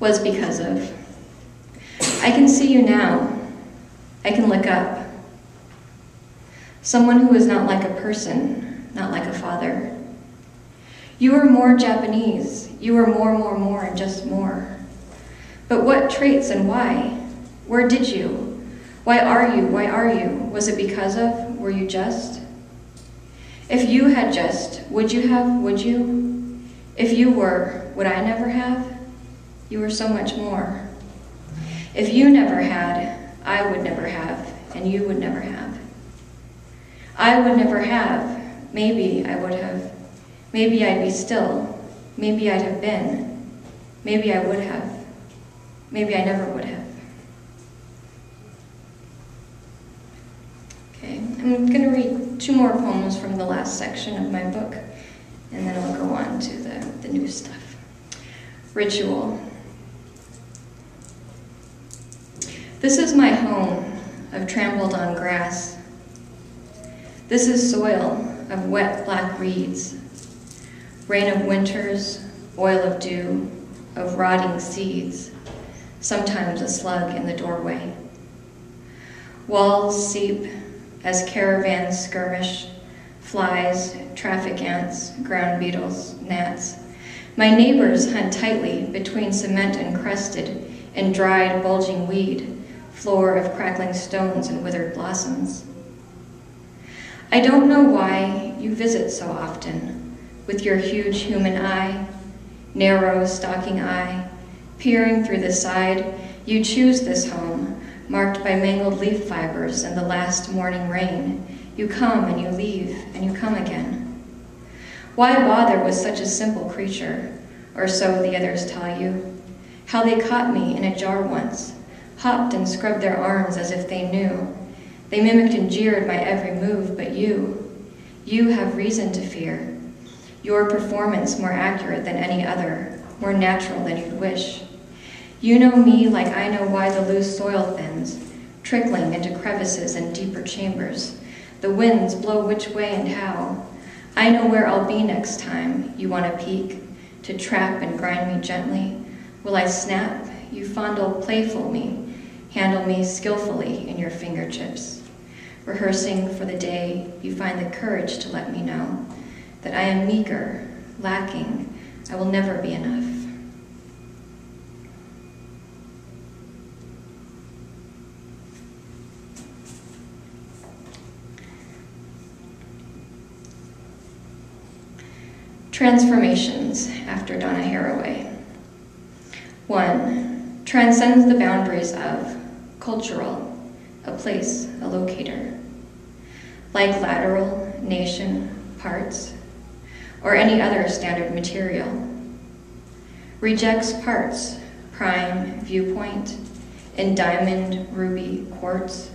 was because of. I can see you now. I can look up. Someone who is not like a person, not like a father. You are more Japanese. You are more, and just more. But what traits and why? Where did you? Why are you? Why are you? Was it because of? Were you just? If you had just, would you have? Would you? If you were, would I never have? You were so much more. If you never had, I would never have, and you would never have. I would never have. Maybe I would have. Maybe I'd be still. Maybe I'd have been. Maybe I would have. Maybe I never would have. Okay, I'm going to read 2 more poems from the last section of my book, and then I'll go on to the new stuff. Ritual. This is my home of trampled on grass. This is soil of wet black reeds, rain of winters, oil of dew, of rotting seeds, sometimes a slug in the doorway. Walls seep as caravans skirmish, flies, traffic ants, ground beetles, gnats. My neighbors hunt tightly between cement encrusted and dried, bulging weed, floor of crackling stones and withered blossoms. I don't know why you visit so often, with your huge human eye, narrow, stalking eye, peering through the side. You choose this home, marked by mangled leaf fibers and the last morning rain. You come and you leave, and you come again. Why bother with such a simple creature, or so the others tell you? How they caught me in a jar once, hopped and scrubbed their arms as if they knew. They mimicked and jeered my every move, but you have reason to fear. Your performance more accurate than any other, more natural than you'd wish. You know me like I know why the loose soil thins, trickling into crevices and deeper chambers. The winds blow which way and how. I know where I'll be next time you want to peek, to trap and grind me gently. Will I snap? You fondle playful me, handle me skillfully in your fingertips. Rehearsing for the day, you find the courage to let me know that I am meager, lacking, I will never be enough. Transformations after Donna Haraway. 1. Transcends the boundaries of cultural, a place, a locator. Like lateral, nation, parts, or any other standard material. Rejects parts, prime, viewpoint, in diamond, ruby, quartz.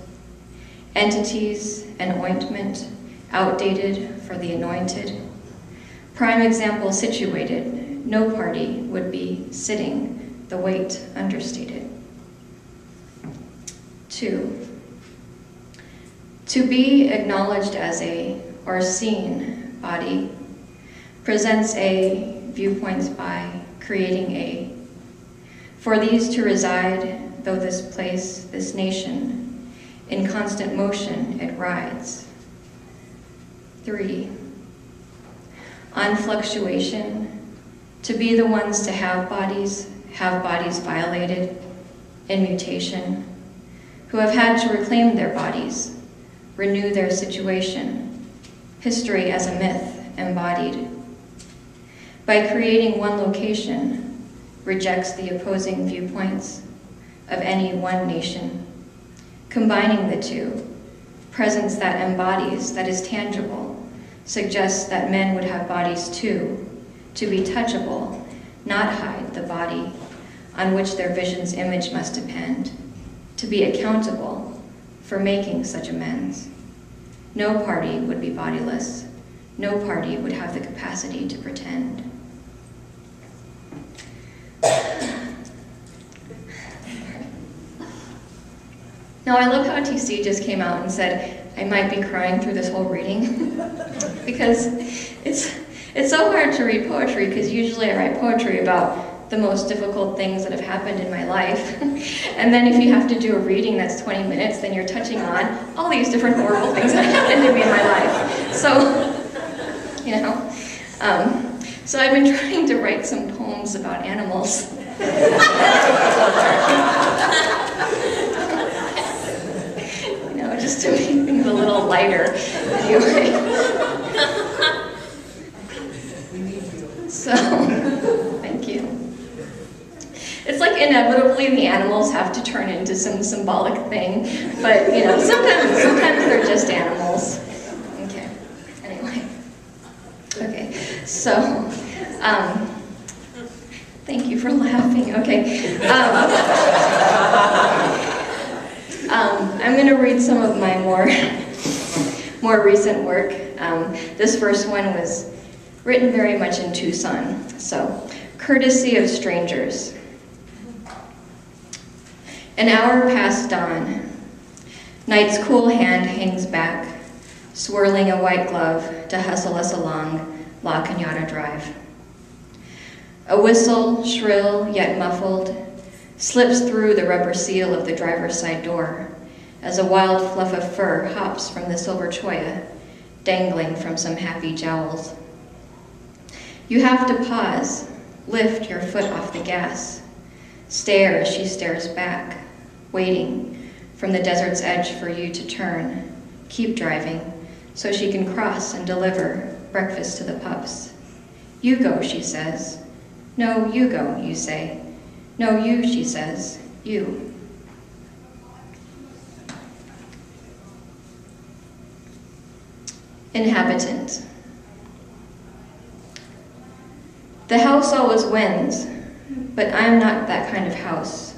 Entities and ointment, outdated for the anointed. Prime example situated, no party would be sitting, the weight understated. 2. To be acknowledged as a, or seen, body, presents a, viewpoints by, creating a. For these to reside, though this place, this nation, in constant motion it rides. 3. On fluctuation, to be the ones to have bodies violated, in mutation, who have had to reclaim their bodies, renew their situation, history as a myth embodied. By creating one location, rejects the opposing viewpoints of any one nation, combining the two, presence that embodies, that is tangible, suggests that men would have bodies too, to be touchable, not hide the body on which their vision's image must depend, to be accountable for making such amends. No party would be bodiless. No party would have the capacity to pretend. Now, I love how TC just came out and said, I might be crying through this whole reading, because it's so hard to read poetry, because usually I write poetry about the most difficult things that have happened in my life. And then if you have to do a reading that's 20 minutes, then you're touching on all these different horrible things that happened to me in my life. So, you know, so I've been trying to write some poems about animals. You know, just to make things a little lighter. Anyway. So, thank you. It's like inevitably the animals have to turn into some symbolic thing, but you know, sometimes they're just animals. Okay, anyway. Okay, so, thank you for laughing. Okay. I'm going to read some of my more recent work. This first one was written very much in Tucson. So, Courtesy of Strangers. An hour past dawn. Night's cool hand hangs back, swirling a white glove to hustle us along La Cañada Drive. A whistle, shrill yet muffled, slips through the rubber seal of the driver's side door as a wild fluff of fur hops from the silver cholla, dangling from some happy jowls. You have to pause, lift your foot off the gas, stare as she stares back, waiting from the desert's edge for you to turn, keep driving, so she can cross and deliver breakfast to the pups. You go, she says. No, you go, you say. No, you, she says. You. Inhabitant. The house always wins, but I'm not that kind of house.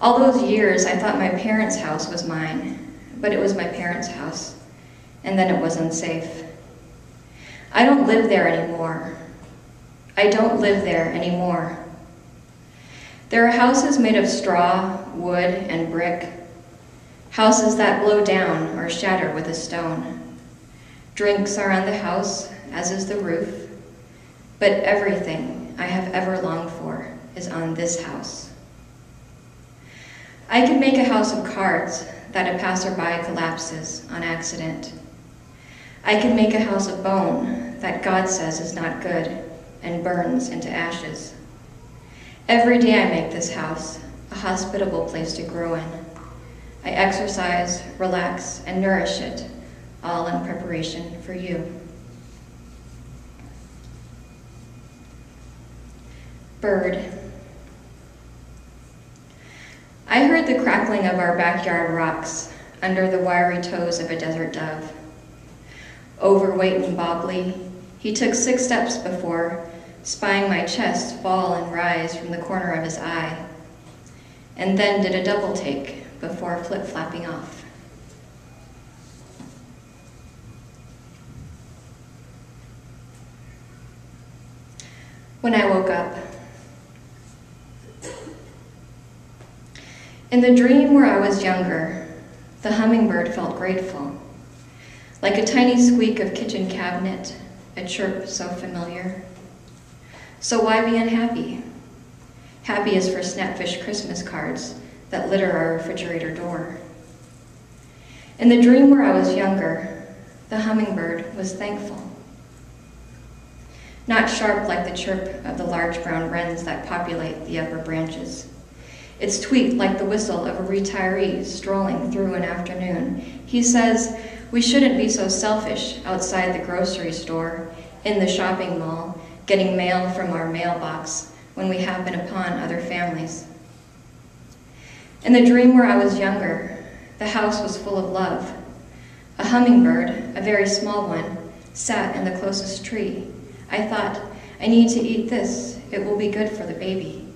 All those years I thought my parents' house was mine, but it was my parents' house, and then it was unsafe. I don't live there anymore. I don't live there anymore. There are houses made of straw, wood, and brick, houses that blow down or shatter with a stone. Drinks are on the house, as is the roof, but everything I have ever longed for is on this house. I could make a house of cards that a passerby collapses on accident. I could make a house of bone that God says is not good and burns into ashes. Every day I make this house a hospitable place to grow in. I exercise, relax, and nourish it, all in preparation for you. Bird. I heard the crackling of our backyard rocks under the wiry toes of a desert dove. Overweight and bobbly, he took 6 steps before spying my chest fall and rise from the corner of his eye, and then did a double take before flip-flapping off. When I woke up. In the dream where I was younger, the hummingbird felt grateful, like a tiny squeak of kitchen cabinet, a chirp so familiar. So why be unhappy? Happy is for snapfish Christmas cards that litter our refrigerator door. In the dream where I was younger, the hummingbird was thankful. Not sharp like the chirp of the large brown wrens that populate the upper branches. Its tweet like the whistle of a retiree strolling through an afternoon. He says, we shouldn't be so selfish outside the grocery store, in the shopping mall, getting mail from our mailbox when we happen upon other families. In the dream where I was younger, the house was full of love. A hummingbird, a very small one, sat in the closest tree. I thought, I need to eat this. It will be good for the baby.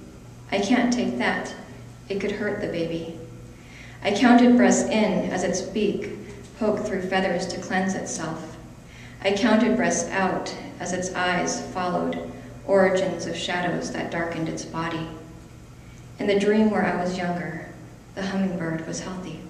I can't take that. It could hurt the baby. I counted breaths in as its beak poked through feathers to cleanse itself. I counted breaths out as its eyes followed origins of shadows that darkened its body. In the dream where I was younger, the hummingbird was healthy.